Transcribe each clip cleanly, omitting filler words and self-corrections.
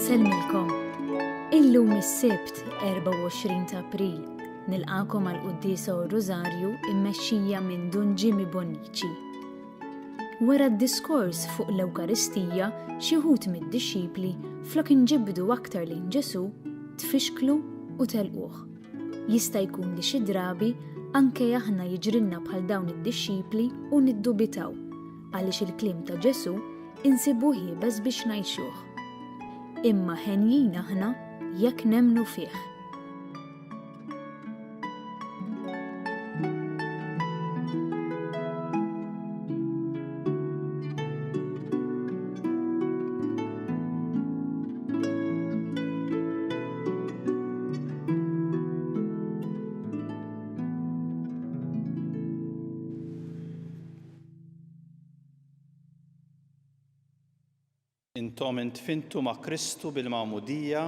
Inselmilkom. Illum is-Sibt 24 ta' April nilqakom għal qudiesa u r-Rużarju immexxija minn Dun Jimmy Bonnici. Wara d-diskors fuq l-Ewkaristija xi wħud mid-dixxipli flok inġibdu aktar lejn Ġesu tfixklu u telquh. Jista' jkun li xi drabi anke aħna jiġrilna bħal dawn id-dixxipli u niddubitaw għaliex il-kliem ta' Ġesu insibuh ħiebeż biex ngħixuh. Imma ħenjin aħna jekk nemmnu fih. Intom intfintu ma' Kristu bil-Magħmudija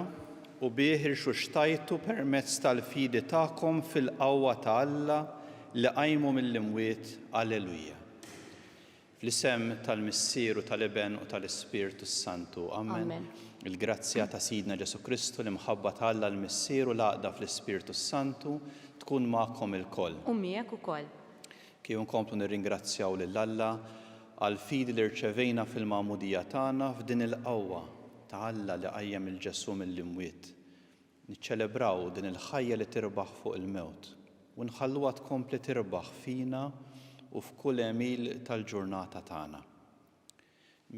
u bih irxuxtajtu permezz tal-fidi tagħkom fil-qawwa ta' Alla li qajmu mill-imwiet. Alleluja. Fl-isem tal-Missier u tal-Iben u tal-Ispiritu Santu. Amen. Il-grazzja ta' Sidna Ġesu Kristu l-imħabba ta' Alla l-Missier u l-għaqda fl-Ispiritu Santu tkun magħkom ilkoll. U miegħek ukoll. Kif nkomplu nirringrazzjaw lil Alla għal-fidi li rċevejna fil-Magħmudija tagħna f'din il-qawwa ta' Alla li qajjem il-Ġesu mill-imwiet. Niċċelebraw din il-ħajja li tirbaħ fuq il-mewt u nħalluha tkompli tirbaħ fina u f'kull emil tal-ġurnata tagħna.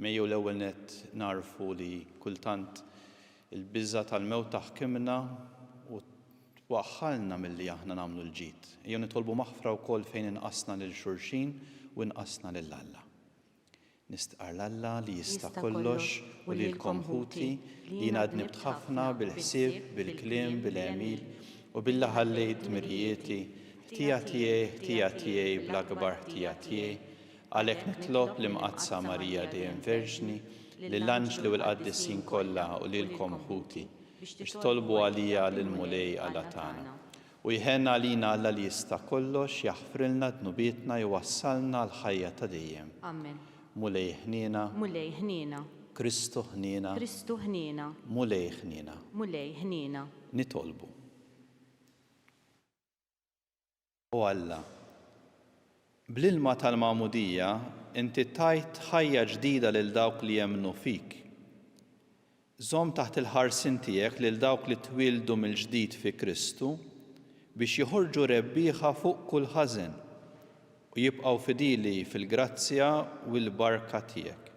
Mejju l-ewwel nett narfu li kultant il-biża' tal-mewt taħkimna u twaħħalna milli aħna nagħmlu l-ġid. Ejjew nitolbu maħfra wkoll fejn inqasna lil xulxin u inqasna lil Alla. Nistqar l-Alla li jista' kollox u lilkom ħuti li jiena dnibt ħafna bil-ħsieb, bil-kliem, bil-għemil u billi ħallejt mirjieti ħtija tiegħi bl-akbar ħtija tiegħi għalhekk nitlob l-imqazza Marija dejjem Verġni lill-anġli u l-qaddisin kollha u lilkom ħuti biex tolbu għalija lill-mulej Alla tagħna. U jħenna għalina Alla li jista' kollox jaħfrilna dnubietna jwassalna l-ħajja ta' dejjem. Amen. Mulej ħniena. Mulej ħniena. Kristu ħniena. Kristu ħniena. Mulej ħniena. Mulej ħniena. Nitolbu. O Alla, bl-ilma tal-Magħmudija inti tajt ħajja ġdida lil dawk li jemmnu fik. Żomm taħt il-ħarsien tiegħek lil dawk li twildu mill-ġdid fi Kristu biex joħorġu rebbieħa fuq kull ħażen u jibqgħu fidili fil-grazzja u l-barka tiegħek.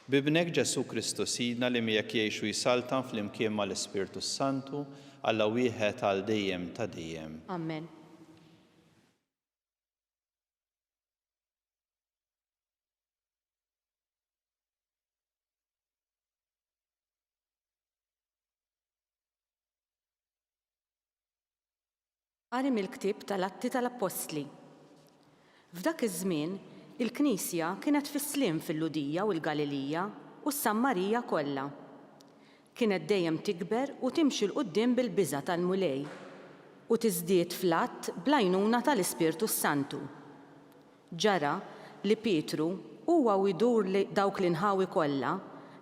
Bibnek Ġesu Kristu Sidna li miegħek jgħixu jisaltan fl-imkien mal-Ispiritu Santu Alla wieħed għal dejjem ta' dejjem. Amen. Qari mill-ktieb tal-Atti tal-Apostli. F'dak iż-żmien, il-Knisja kienet fis-sliem fil-Ludija u l-Galilija u s-Sammarija kollha. Kienet dejjem tikber u timxi l quddiem bil-biża' tal-mulej u tiżdied fl-att bl-għajnuna tal-Ispirtu Santu. Ġara li Pietru huwa u jdur li dawk l-inħawi kollha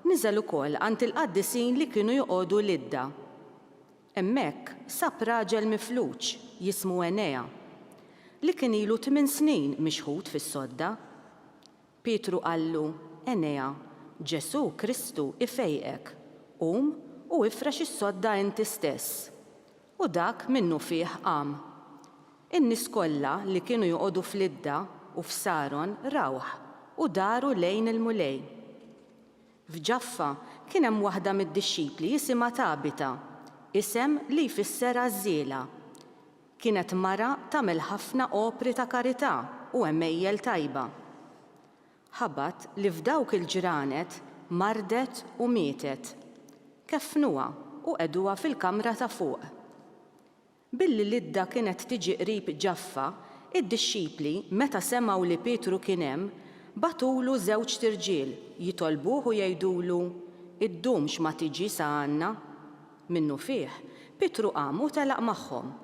niżel ukoll għand il-qaddisin li kienu joqogħdu l-idda. Hemmhekk sab raġel mifluġ jismu Enea li kien ilu 8 snin mixħud fis-sodda. Pietru qallu, Enea, Ġesu Kristu ifejqek, u ifrex is-sodda inti stess. U dak minnu fih qam. In-nies kollha li kienu joqogħdu fl-idda u f'Saron rawħ u daru lejn il-mulej. F'Ġaffa kien hemm waħda mid-dixxipli jisimha Tabita, isem li jfisser għażiela. Kienet mara tagħmel ħafna opri ta' karità u emmejjel tajba. Ħabat li f'dawk il-ġranet mardet u mietet. Keffnuha u qeduha fil-kamra ta' fuq. Billi l-idda kienet tiġi qrib Ġaffa, id-dixxipli meta semgħu li Pietru kien hemm batulu 2 tirġiel jitolbuh u jgħidulu iddumx ma tiġi sa għandna. Minnu fih, Pietru qam u telaq magħhom.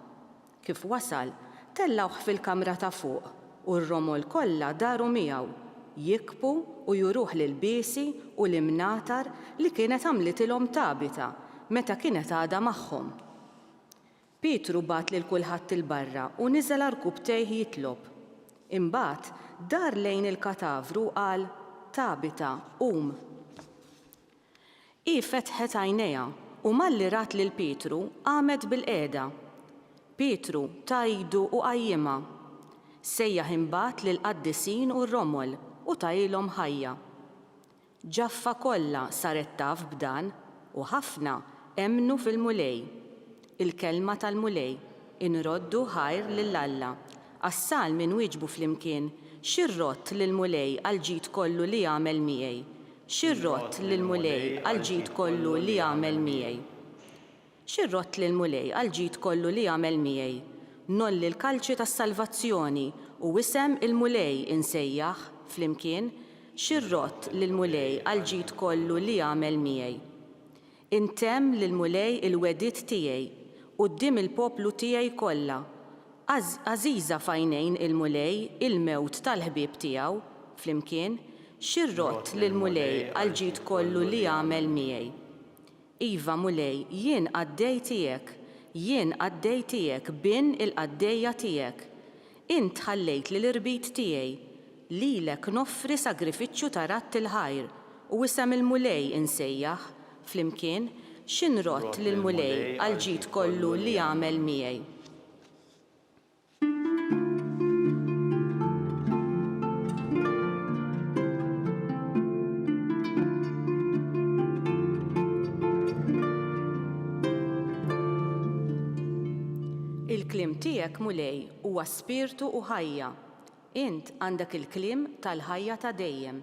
Kif wasal, tellawh fil-kamra ta' fuq u r-romol kollha daru miegħu jikbu u juruh lil biesi u l-imnatar li kienet għamlitilhom Tabita meta kienet għadha magħhom. Pietru bat lil kulħadd il-barra u niżel għar-rkub tejh jitlob. Imbagħad dar lejn il-katavru u qal: Tabita, qum. Hi fetħet għajnejha u malli rat lil Pietru qamet bil-qiegħda. Pietru ta' idu u qajjimha. Sejjaħ imbagħad lill-qaddisin u r-romol u tgħidilhom ħajja. Ġaffa kollha saret taf b'dan u ħafna emmnu fil-mulej. Il-kelma tal-mulej inroddu ħajr lill-Alla. Assal min wieġbu flimkien: xirrott lill-mulej għal ġid kollu li jagħmel miegħi. Xirrott lill-mulej għal ġid kollu li jagħmel miegħi. Xirrott lill-mulej għal ġid kollu li jagħmel miegħi. Nolli l-kalċi tas-salvazzjoni u isem il-mulej insejjaħ flimkien: xirrott lill-mulej għal ġid kollu li jagħmel miegħi. Intemm lill-mulej il-wedid tiegħi quddiem il-poplu tiegħi kollha. Għażiża f'għajnejn il-mulej il-mewt tal-ħbieb tiegħu flimkien: xirrott lill-mulej għal ġid kollu li jagħmel miegħi. Iva mulej, jien għaddej tiegħek, jien għaddej tiegħek bin il-qaddejja tiegħek. Int ħallejt lill-irbit tiegħi, lilek noffri sagrifiċċju ta' ratt il-ħajr u isem il-mulej insejjaħ flimkien: x'inrott lill-mulej għal ġid kollu li jagħmel miegħi. Il-kliem tiegħek mulej huwa spirtu u ħajja. Int għandek il-kliem tal-ħajja ta' dejjem.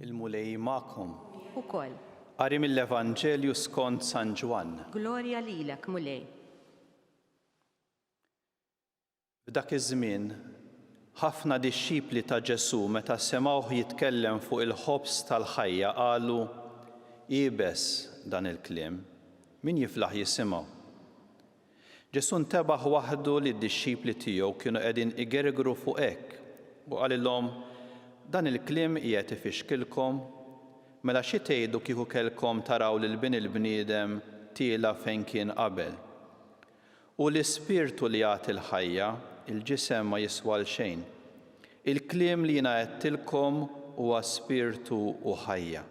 Il-mulej magħkom. Ukoll. Qari mill-Evanġelju skont San Ġwan. Glorja lilek mulej. F'dak iż-żmien ħafna dixxipli ta' Ġesu meta semgħuh jitkellem fuq il-ħobs tal-ħajja qalu: Ibes dan il-kliem, min jiflaħ jisimgħu. Ġesu ntebaħ waħdu li d-dixxipli tiegħu kienu qegħdin igergru fuq hekk u qalilhom: dan il-kliem qiegħed ifixkilkom, mela xi tgħidu kieku kellkom taraw lil bin il-bniedem tiela fejn kien qabel. U l-ispirtu li jagħti l-ħajja, il-ġisem ma jiswa xejn. Il-kliem li jiena għedtilkom huwa spirtu u ħajja.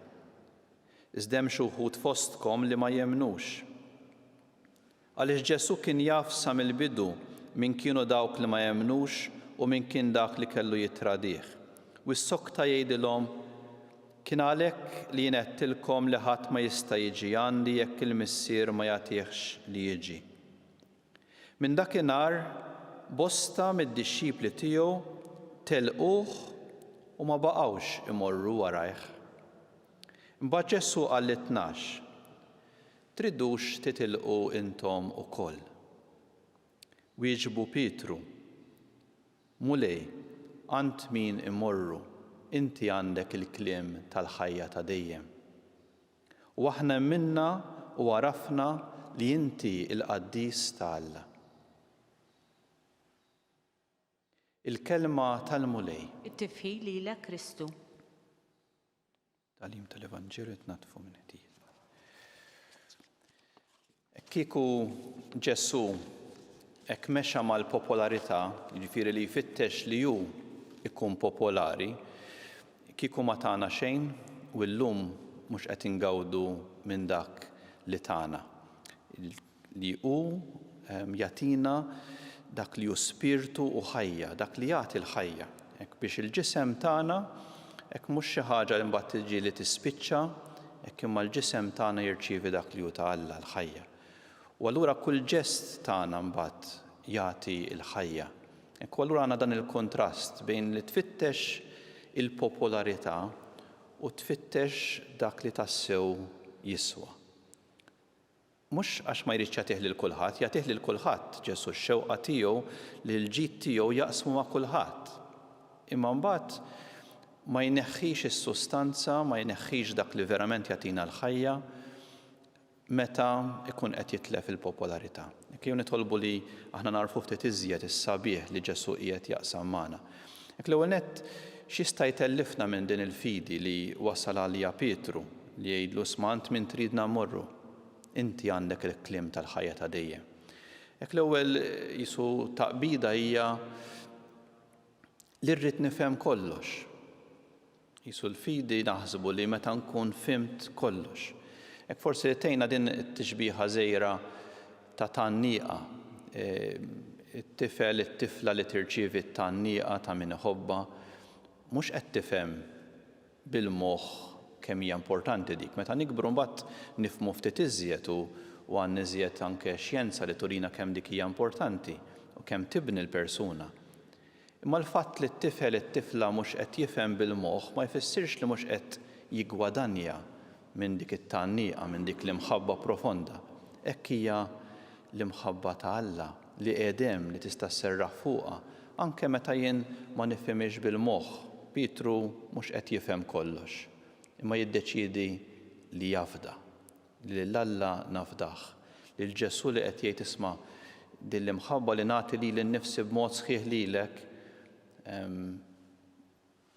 Iżda hemm xi wħud fostkom li ma jemnux. Għaliex Ġesu kien jaf sa mill-bidu min kienu dawk li ma jemnux u min kien dak li kellu jitradih. U s-sokta jgħidilhom: kien għalhekk li jien għedtilkom li ħadd ma jista' jiġi għandi jekk il-Missier ma jagħtihx li jiġi. Minn dakinhar bosta mid-dixxipli tiegħu telquh u ma baqgħux imorru warajh. Imbagħad Ġesu qal lit-tnax: tridux titilqu intom ukoll. Wieġbu Pietru: mulej, ant min imorru, inti għandek il-kliem tal-ħajja ta' dejjem. U aħna minna u għarafna li inti il-qaddis ta' Alla. Il-kelma tal-mulej. It-tifħil lilek Kristu. Tal-im tal-Evanġelju tnatfu minn ħtijiet. Kieku Ġesu hekk mexa mal-popolarità, jiġifieri li jfittex li hu ikun popolari, kieku ma tagħna xejn u llum mhux qed ingawdu minn dak li tagħna. Li hu jagħtina dak li hu spirtu u ħajja, dak li jagħti l-ħajja. Hekk biex il-ġisem tagħna hekk mhux xi ħaġa li mbagħad tiġi li tispiċċa, hekk imma l-ġisem tagħna jirċievi dak li hu ta' Alla l-ħajja. U allura kull ġest tagħna mbagħad jagħti l-ħajja. Hekk allura għandna dan il-kontrast bejn li tfittex il-popolarità u tfittex dak li tassew jiswa. Mhux għax ma jridx jagħtih lil kulħadd, jagħtih lil kulħadd. Ġesu x-xewqa tiegħu li l-ġid tiegħu jaqsmu ma' kulħadd. Imma mbagħad ma jneħħix is-sustanza, ma jneħħix dak li verament jagħtina l-ħajja meta ikun qed jitlef il-popolarità. Jew nitolbu li aħna narfu ftit iżjed is-sabiħ li Ġesu qiegħed jaqsam magħna. L-ewwel nett x'jista' jtellifna minn din il-fidi li wasal għalija Pietru li jgħidlu smant min tridna mmorru. Inti għandek il-kliem tal-ħajja ta' dejjem. L-ewwel jisu taqbida hija li rrid nifhem kollox. Jisu l-fidi naħsbu li meta nkun fimt kollox. Forsi li tgħinna din it-tixbieħa żgħira ta' tannieqa. It-tifel, it-tifla li tirċievi t-tannieqa ta' min iħobba mhux qed tifhem bil-moħħ kemm hija importanti dik. Meta nikbru mbagħad nifhmu ftit iżjed u għandna iżjed anke xjenza li turina kemm dik hija importanti u kemm tibni l-persuna. Imma l-fatt li t-tifel it-tifla mhux qed jifhem bil-moħħ ma jfissirx li mhux qed jiggwadanja minn dik it-tannieqa, minn dik l-imħabba profonda. Hekk hija l-imħabba ta' Alla li qiegħdem li tista' sserraħ fuqha anke meta jien ma nifhimx bil-moħħ. Pietru mhux qed jifhem kollox, imma jiddeċiedi li jafda, li l-Alla nafdah, li l-Ġesu li qed jgħid isma' din l-imħabba li nagħti lili nnifsi b'mod sħiħ lilek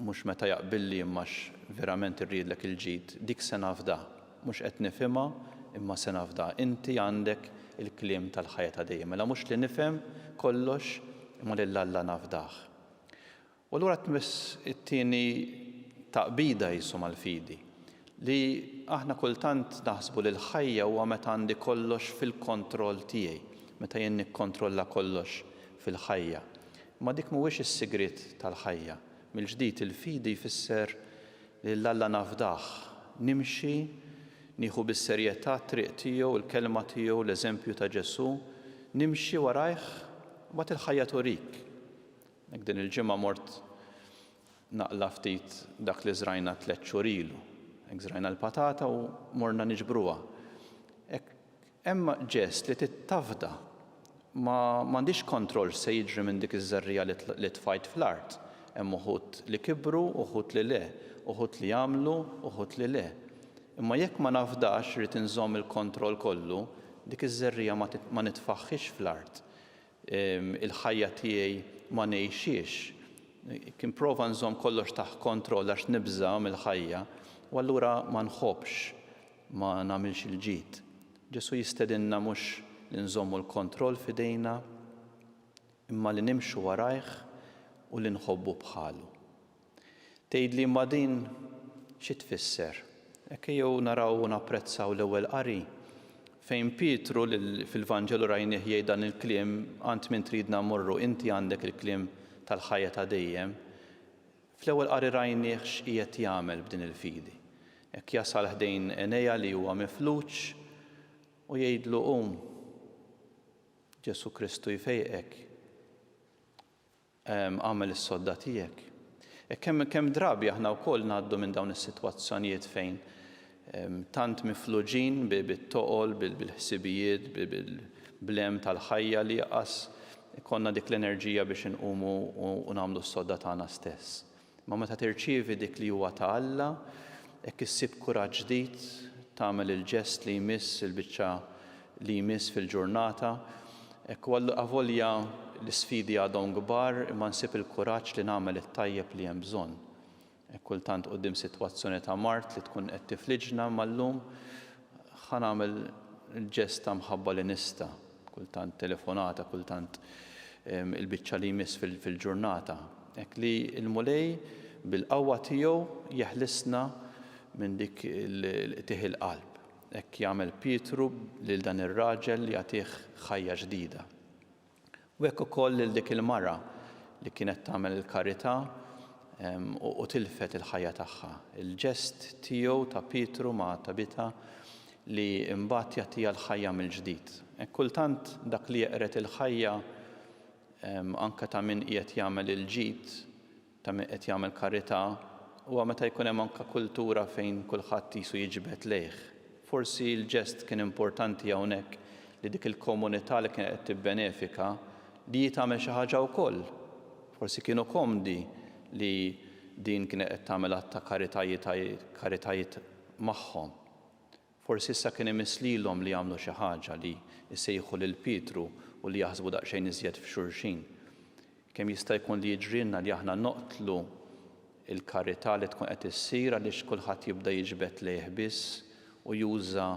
mhux meta jaqbilli immax verament irridlek il-ġid, dik se nafda, mhux qed nifhimha imma se nafda. Inti għandek il-kliem tal-ħajja ta' dejjem. Mela mhux li nifhem kollox imma li l-Alla nafdah. U allura tmiss it-tieni taqbida jisu mal-fidi li aħna kultant naħsbu li l-ħajja huwa meta għandi kollox fil-kontroll tiegħi, meta jien nikkontrolla kollox fil-ħajja. Ma dik mhuwiex is-sigriet tal-ħajja. Mill-ġdid il-fidi jfisser li l-Alla nafdah, nimxi, nieħu bis-serjetà t-triq tiegħu, il-kelma tiegħu, l-eżempju ta' Ġesu, nimxi warajh mbagħad il-ħajja turik. Din il-ġimgħa mort naqla ftit dak li żrajna 3 xhur ilu. Żrajna l-patata u morna niġbruha. Hemm ġest li tittafda ma m'għandix kontroll se jiġri minn dik iż-żerrija li tfajt fl-art. Hemm uħud li kibru, uħud li le, uħud li jagħmlu, uħud li le. Imma jekk ma nafdax rrid inżomm il-kontroll kollu, dik iż-żerrija ma nitfaħħix fl-art. Il-ħajja tiegħi ma ngħixix. Kien prova nżomm kollox taħt kontroll għax nibża mill-ħajja, u allura ma nħobbx, ma nagħmilx il-ġid. Ġesu jistedinna mhux li nżommu l-kontroll f'idejna, imma li nimxu warajh u li nħobbu bħalu. Tgħidli ma din xi tfisser? Hekk jew naraw u napprezzaw l-ewwel qari fejn Pietru fil-Vanġelu rajnih jgħid dan il-kliem ant min tridna mmorru, inti għandek il-kliem tal-ħajja ta' dejjem. Fl-ewwel qari rajnih x'qiegħed jagħmel b'din il-fidi. Hekk jasal ħdejn Enea li huwa mifluġ u jgħidlu Ġesu Kristu jfejqek, għamel is-sodda tiegħek. Kemm drabi aħna wkoll ngħaddu minn dawn is-sitwazzjonijiet fejn tant mifluġin bit-toqol, bil-ħsibijiet, bil-blem tal-ħajja li jaqas konna dik l-enerġija biex inqumu u nagħmlu s-sodda tagħna stess. Ma meta tirċievi dik li huwa ta' Alla, hekk issib kuraġġ ġdid tagħmel il-ġest li jmiss il-biċċa li jmiss fil-ġurnata. Hekk avolja l-isfidi għadhom kbar, imma nsib il-kuraġġ li nagħmel it-tajjeb li hemm bżonn. Kultant quddiem sitwazzjoni ta' mart li tkun qed tifliġna mal-lum, ħa nagħmel il-ġest ta' mħabba li nista', kultant telefonata, kultant il-biċċa li jmiss fil-ġurnata. Hekk li l-mulej bil-qawwa tiegħu jeħlisna minn dik tih il-qalb. Hekk jagħmel Pietru lil dan ir-raġel li jagħtih ħajja ġdida. U hekk ukoll lil dik il-mara li kienet tagħmel il-karità u tilfet il-ħajja tagħha. Il-ġest tiegħu ta' Pietru ma' Tabita li imbagħad jagħtiha l-ħajja mill-ġdid. Kultant dak li jeqret il-ħajja anke ta' min qiegħed jagħmel il-ġid, ta' min qed jagħmel karità, huwa meta jkun hemm anke kultura fejn kulħadd qisu jiġbed lejh. Forsi l-ġest kien importanti hawnhekk li dik il-komunità li kienet qed tibbenefika li tagħmel xi ħaġa wkoll. Forsi kienu komdi li din kienet qed tagħmel ta' karitajiet magħhom. Forsi issa kien imislilhom li jagħmlu xi ħaġa li jsejħu lil Pietru u li jaħsbu daqsxejn iżjed f'xulxin. Kemm jista' jkun li jiġrilna li aħna noqtlu il-karità li tkun qed issir għaliex kulħadd jibda jiġbed lejh biss u juża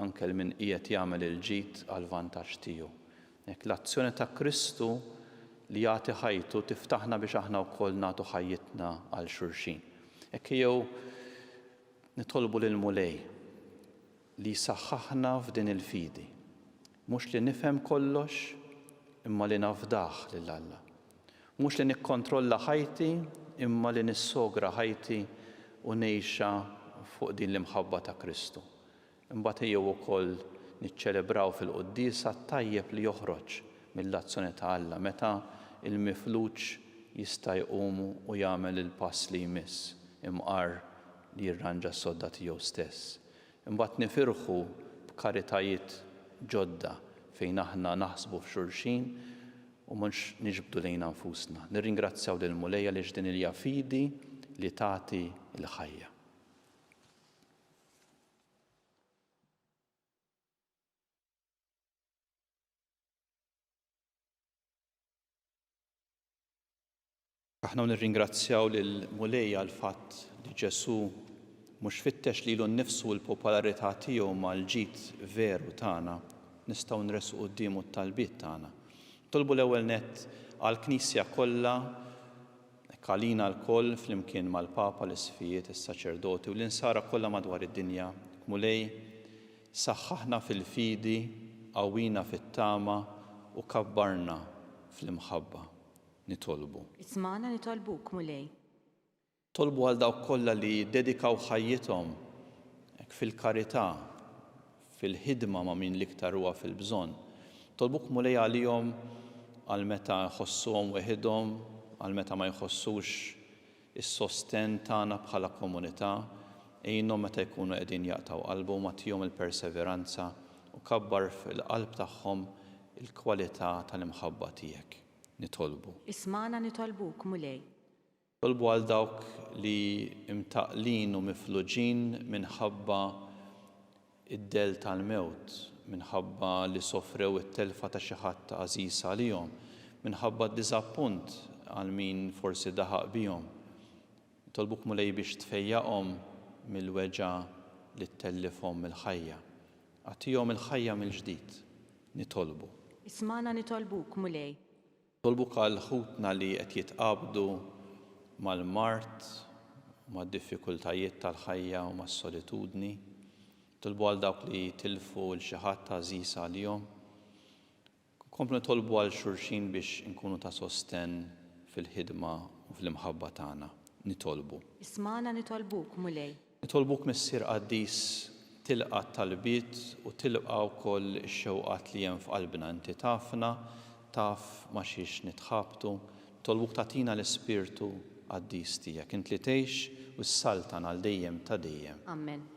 anke min qiegħed jagħmel il-ġid għal vantaġġ tiegħu. Hekk l-azzjoni ta' Kristu li jagħti ħajtu tiftaħna biex aħna wkoll nagħtu ħajjitna għal xulxin. Hekk jew nitolbu lil Mulej li jsaħħaħna f'din il-fidi. Mhux li nifhem kollox imma li nafdah lil Alla. Mhux li nikkontrolla ħajti imma li nissogra ħajti u ngħixha fuq din l-imħabba ta' Kristu. Imbagħad jew ukoll niċċelebraw fil-quddiesa tajjeb li joħroġ mill-azzjoni ta' Alla meta il-mifluġ jista' jqum u jagħmel il-pass li jmiss imqar li jirranġa s-sodda tiegħu stess. Imbagħad nifirħu b'karitajiet ġodda fejn aħna naħsbu f'xulxin u mhux niġbdu lejn nfusna. Nirringrazzjaw lil Mulej għaliex din hija fidi li tagħti l-ħajja. Aħna nirringrazzjaw lil Mulej għal fatt li Ġesu mhux fittex lilu nnifsu l-popolarità tiegħu mal-ġid veru tagħna nistgħu nresqu qudiemu t-talbiet tagħna. Tolbu l-ewwel nett għall-Knisja kollha għalina l-koll flimkien mal-Papa, l-Isfijiet, is-Saċerdoti u l-insara kollha madwar id-dinja. Mulej saħħaħna fil-fidi, qawwina fit-tama u kabbarna fl-imħabba. Nitolbu. Ismana nitolbuk, Mulej. Tolbu għal dawk kollha li dedikaw ħajjithom fil-karità, fil-ħidma ma' min l-iktar huwa fil-bżonn. Tolbuk Mulej għalihom għal meta jħossuhom weħidhom, għal meta ma jħossux is-sosten tagħna bħala komunità, għinhom meta jkunu qegħdin jaqtaw qalbhom agħtihom il-perseveranza u kabbar fil-qalb tagħhom il-kwalità tal-imħabba tiegħek. Nitolbu. Ismana nitolbuk, Mulej. Tolbu għal dawk li imtaqlin u mifluġin minħabba id-del tal-mewt, minħabba li sofrew it-telfa ta' xi ħadd għażiż għalihom, minħabba d-diżappunt għal min forsi daħaq bihom. Tolbuk Mulej biex tfejjaqhom mill-weġa li ttellifhom mill-ħajja. Agħtihom il-ħajja mill-ġdid. Nitolbu. Ismana nitolbuk, Mulej. Tolbuk għal ħutna li qed jitqabdu mal-mart, mad-diffikultajiet tal-ħajja u mas-solitudni. Tolbu għal dawk li tilfu l-xi ħadd għażiż għalihom. Komplu nitolbu għal xulxin biex inkunu ta' sosten fil-ħidma u fl-imħabba tagħna. Nitolbu. Ismana nitolbuk, Mulej. Nitolbuk Missier Qaddis tilqa' talbiet u tilqa' wkoll ix-xewqat li hemm f'qalbna. Inti tafna, taf ma xiex nitħabtu, tolbuk tagħtina l-Ispirtu Qaddis tiegħek. Int li tgħix u s-saltan għal dejjem ta' dejjem. Amen.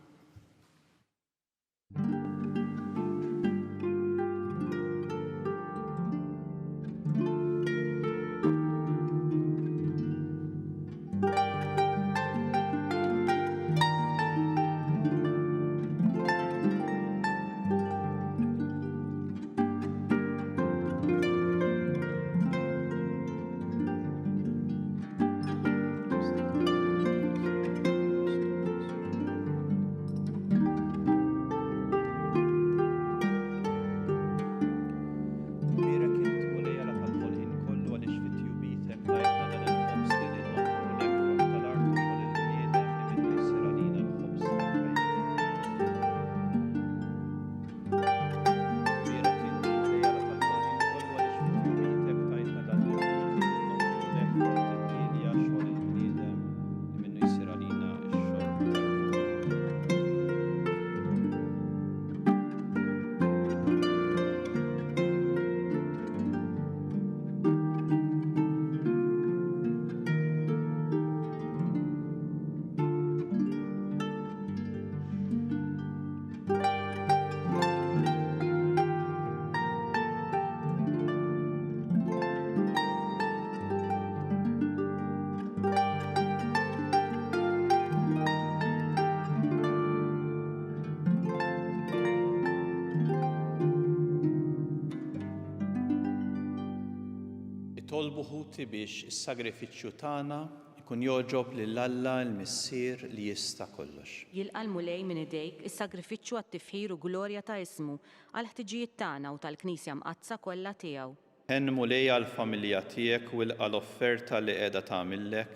Nitolbu ħuti biex is-sagrifiċċju tagħna ikun joġob lill-Alla l-Missier li jista' kollox. Jilqa' l-mulej minn idejk is-sagrifiċċju għat-tifħir u glorja ta' ismu għal ħtiġijiet tagħna u tal-Knisja mqazza kollha tiegħu. Ħen mulej għall-familja tiegħek u ilqa' l-offerta li qiegħda tagħmillek.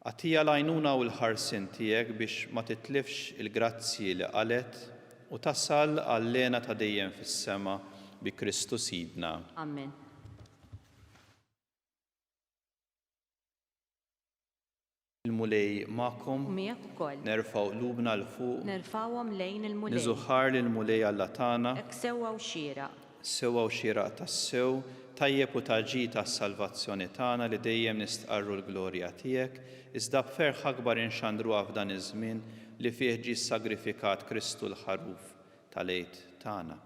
Għatija l-għajnuna u l-ħarsin tiegħek biex ma titlifx il-grazzi li qalet u tasal għall-lena ta' dejjem fis-sema bi Kristu Sidna. Amen. Il-mulej magħkom, Miegħek ukoll. nerfgħu qlubna l fuq, Nerfawhom lejn il-mulej. niżuħħar lil mulej Alla tagħna, Hekk sewwa u xieraq. sewwa u xieraq tas-sew, tajjeb u taġġi tas-salvazzjoni tagħna li dejjem nistqarru l-glorja tiegħek, iżda b'ferħ akbar inxandruha f'dan iż-żmien li fih ġie sagrifikat Kristu l-ħaruf tal-għid tagħna.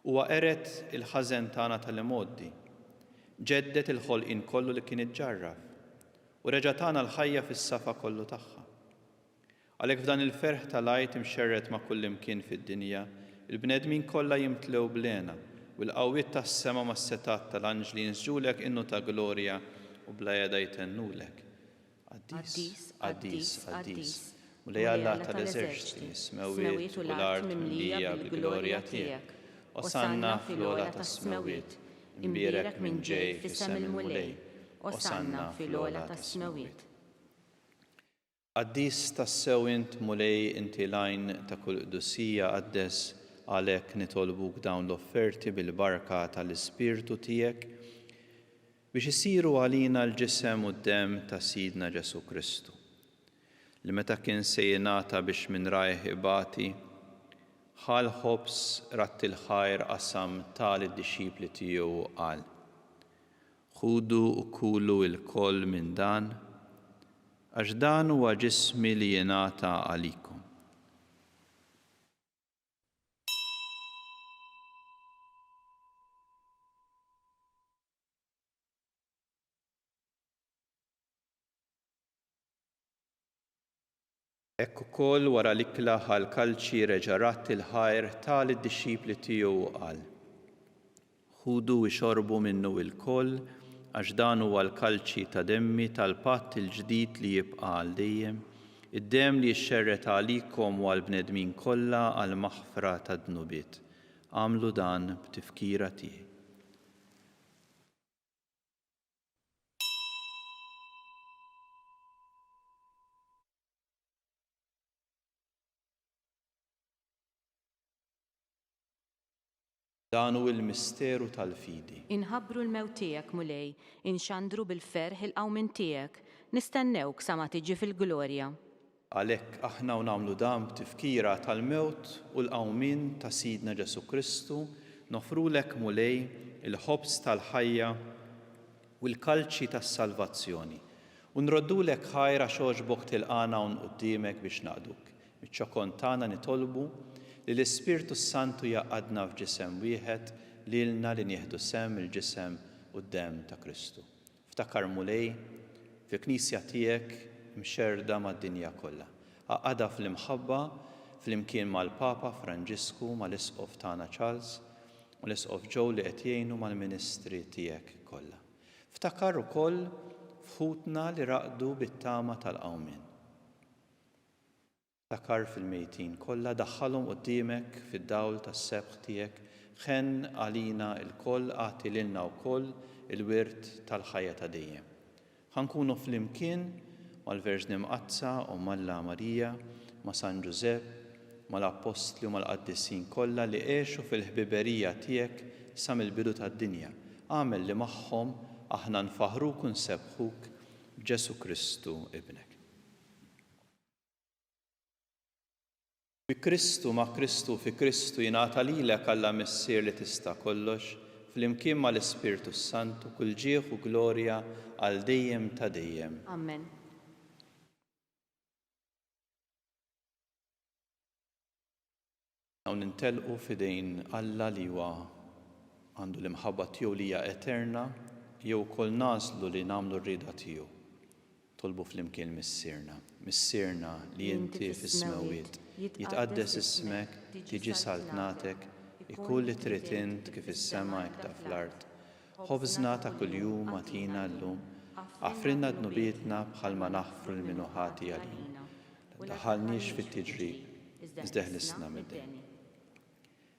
Huwa qeret il-ħażen tagħna tal-imoddi, ġeddet il-ħolqien kollu li kien iġġarraf u reġa' tagħna l-ħajja fis-safa kollu tagħha. Għalhekk f'dan il-ferħ tal-għajt imxerret ma' kull imkien fid-dinja, il-bnedmin kollha jimtlew blena u l-qawwiet tas-sema mas-setat tal-anġli jinżġulek innu ta' glorja u bla jeda jtennulek. Qaddis, qaddis, qaddis. Mulej Alla tal-eżerċiti, smewiet u l-art mimlija bil-glorja tiegħek. Osanna fil-għola tas-smewiet, imbierek minn ġej fis-sem il-mulej. Osanna fil-għola tas-smewiet. Qaddis tas-sew int mulej inti lajn ta' kull qdusija qaddes għalhekk nitolbuk dawn l-offerti bil-barka tal-Ispirtu tiegħek biex isiru għalina l-ġisem u d-dem ta' Sidna Ġesu Kristu, li meta kien se jingħata biex minn rajh ibati, ħal ħobs ratt il-ħajr qasam tal-id-dixxipli tiegħu qal: Ħudu u kulu l-koll minn dan, għax dan huwa ġismi li jingħata għalikom. Ekk ukoll wara l-ikla ħal-kalċi reġa' ratt il-ħajr tal-id-dixxipli tiegħu qal: Ħudu u xorbu minnu l-koll, għax dan huwa l-kalċi ta' demmi tal-patt il-ġdid li jibqa' għal dejjem, id-demm li jxxerret għalikom u għall-bnedmin kollha għal maħfra tad-dnubiet. Għamlu dan b'tifkira tiegħi. Dan hu l-misteru tal-fidi. Inħabbru l-mewt tiegħek mulej, inxandru bil-ferħ il-qawmin tiegħek, nistennewk sa ma tiġi fil-glorja. Għalhekk aħna u nagħmlu dan b'tifkira tal-mewt u l-qawmin ta' Sidna Ġesu Kristu, nofrulek mulej il-ħobs tal-ħajja u l-kalċi tas-salvazzjoni. U nroddulek ħajra xogħġbok tilqana hawn quddiemek biex naqduk. Miċ-ċokon tagħna nitolbu li l-Ispirtu Santu jaqadna f'ġisem wieħed lilna li nieħdu sem il-ġisem u d-dem ta' Kristu. Ftakar mulej fi knisja tiegħek mxerda mad-dinja kollha. Għaqada fl-imħabba fl-imkien mal-Papa Franġisku, mal-Isqof tagħna Charles u l-Isqof Joe li qed jgħinu mal-ministri tiegħek kollha. Ftakar ukoll f'ħutna li raqdu bit-tama tal-qawmien. Ftakar fil-mejtin kollha daħħalhom quddiemek fid-dawl tas-sebħ tiegħek, ħen għalina l-koll agħti lilna wkoll il-wirt tal-ħajja ta' dejjem. Ħankunu flimkien mal-Verġni Mqazza u Malla Marija, ma' San Ġusepp, mal-Apostli u mal-Qaddisin kollha li għexu fil-ħbiberija tiegħek sa mill-bidu tad-dinja. Għamel li magħhom aħna nfaħruk u nsebħuk b'Ġesu Kristu ibnek. Fi Kristu ma' Kristu fi Kristu jingħata lilek Alla Missier li tista' kollox, flimkien mal-Ispirtu Santu kull ġieħ u glorja għal dejjem ta' dejjem. Amen. Hawn nintelqu f'idejn Alla li huwa għandu l-imħabba tiegħu li hija eterna, jew ukoll nażlu li nagħmlu r-rieda tiegħu. Tolbu flimkien Missierna. Missierna li inti fis-smawiet, jitqaddes ismek, tiġi saltnatek, ikun li trid int kif is-sema hekk ta' fl-art. ħobżna ta' kuljum atina llum, għafrinna dnubietna bħalma naħfru l-minuħati għalina. Daħalniex fit-tiġrib, izdeħlisna mid-deni.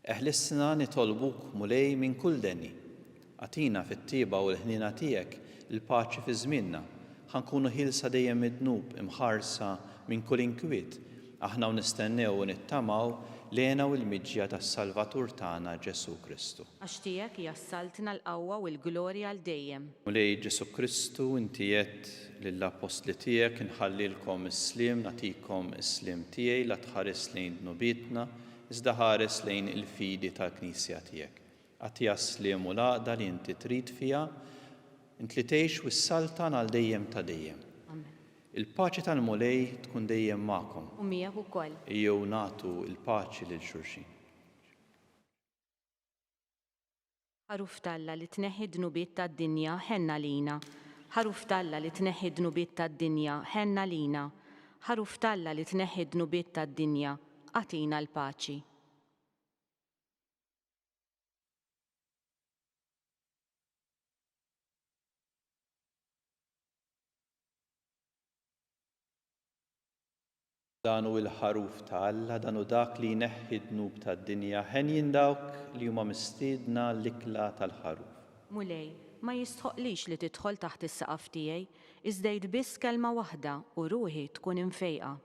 Eħlisna nitolbuk mulej minn kull deni. Għatina fit-tiba u l-ħnina tiegħek il-paċi fi żmienna. Ħankunu ħilsa dejjem mid-dnub imħarsa minn kull inkwiet. Aħna nistennew u nittamaw lena u l-miġja tas-Salvatur tagħna Ġesu Kristu. Għax tiegħek jassaltna l-qawwa u l-glorja għal dejjem. Mulej Ġesu Kristu inti jett lill-apostli tiegħek inħallilkom is-sliem, nagħtikom is-sliem tiegħi la tħares lejn dnubietna, iżda ħares lejn il-fidi tal-Knisja tiegħek. Għatija s-sliem u l-għaqda li inti trid fiha, inti li tgħix wis-saltan għal dejjem ta' dejjem. Il-paċi tal-mulej tkun dejjem magħkom. U miegħek ukoll. Ejjew nagħtu il-paċi lil xulxin. Ħaruf talla li tneħħi dnubiet tad-dinja ħenna lina. Ħaruf talla li tneħħi dnubiet tad-dinja ħenna lina. Ħaruf talla li tneħħi dnubiet tad-dinja għatina l-paċi. Dan u l-ħaruf ta' Alla, dan u dak li jneħħi d-dnub tad-dinja, ħen dawk li huma mistiedna l-ikla tal-ħaruf. Mulej, ma jistħoqlix li tidħol taħt is-saqaf tiegħi, iżdejt biss kelma waħda u ruħi tkun imfejqa.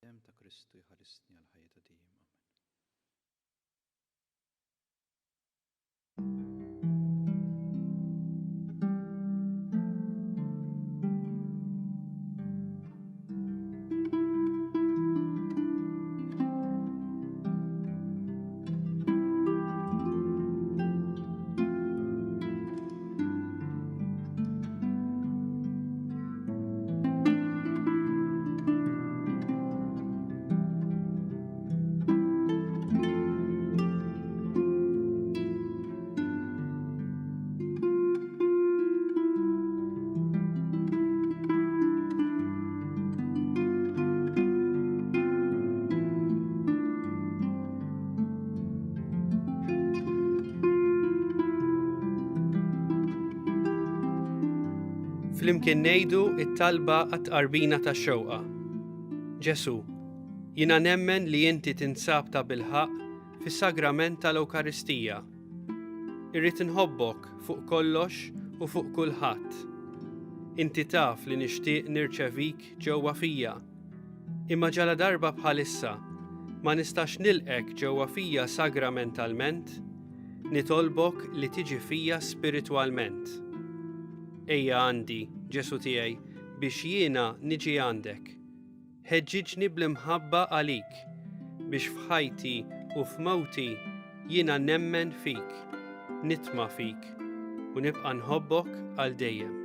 Dem ta' Kristu jħarisni għal ħajja dejjem. Flimkien ngħidu it-talba għat-qarbina tax-xewqa. Ġesu, jiena nemmen li inti tinsab ta' bilħaq fis-sagrament tal-Ewkaristija. Irrid inħobbok fuq kollox u fuq kulħadd. Inti taf li nixtieq nirċevik ġewwa fija. Imma ġala darba bħalissa ma nistax nilqek ġewwa fija sagramentalment, nitolbok li tiġi fija spiritwalment. Ejja għandi, Ġesu tiegħi, biex jiena niġi għandek. Ħeġġiġni bl-imħabba għalik, biex f'ħajti u f'mewti jiena nemmen fik, nitma' fik u nibqa' nħobbok għal dejjem.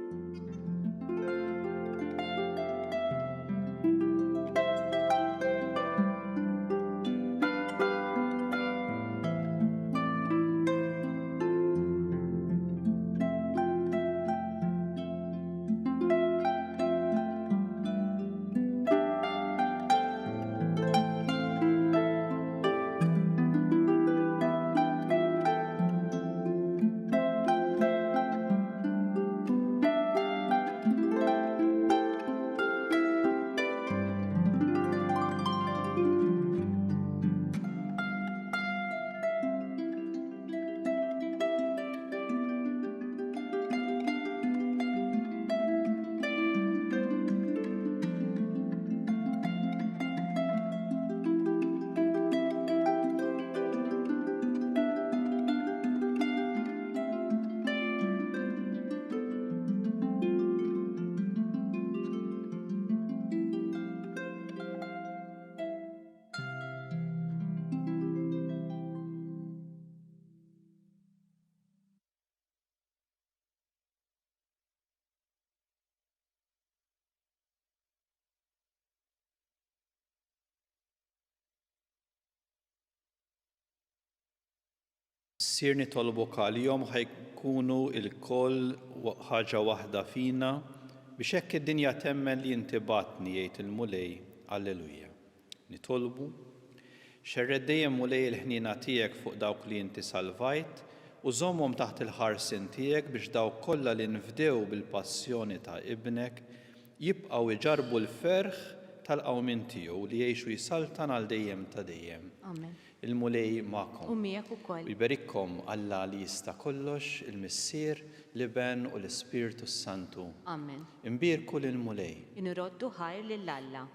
Sir nitolbok għalihom ħajkunu il-koll ħaġa waħda fina biex hekk id-dinja temmen li inti batni jgħid il-mulej Alleluja. Nitolbu xerred dejjem mulej il-ħnina tiegħek fuq dawk li inti salvajt u żommhom taħt il-ħarsien tiegħek biex dawk kollha li nfdew bil-passjoni ta' ibnek jibqgħu iġarbu l-ferħ tal-qawmin tiegħu li jgħixu jisaltan għal dejjem ta' dejjem. Amen. Il-mulej magħkom. U miegħek ukoll. Jberikkom Alla li jista' kollox, il-Missier, l-Iben u l-Ispirtu Santu. Amen. Imbierku lill-mulej. Inroddu ħajr lill-Alla.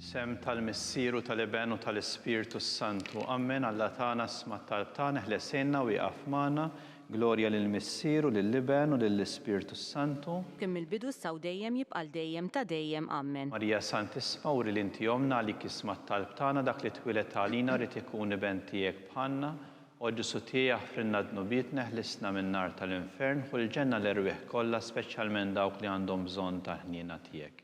Sem tal-Missieru tal-Iben u tal-Ispirtu Santu. Amen. Alla tagħna sma' talb tagħna ħlesejna u jaqaf magħna. Glorja lill-Missieru, lill-Iben u lill-Ispirtu Santu. Kemm il-bidu saw dejjem jibqal dejjem ta' dejjem. Amen. Marija Santisma uri li inti jomna li kisma' talb tagħna dak li twilet għalina rid ikun iben tiegħek bħalna. U Ġesu tiegħek frinna dnubietna ħlisna min-nar tal-infern u l-ġenna l-erwieħ kollha speċjalment dawk li għandhom bżonn ta' ħniena tiegħek.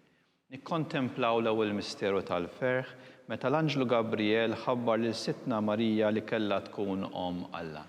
Nikkontemplaw l-ewwel misteru tal-ferħ meta l-Anġlu Gabriel ħabbar lil Sittna Marija li kellha tkun Alla.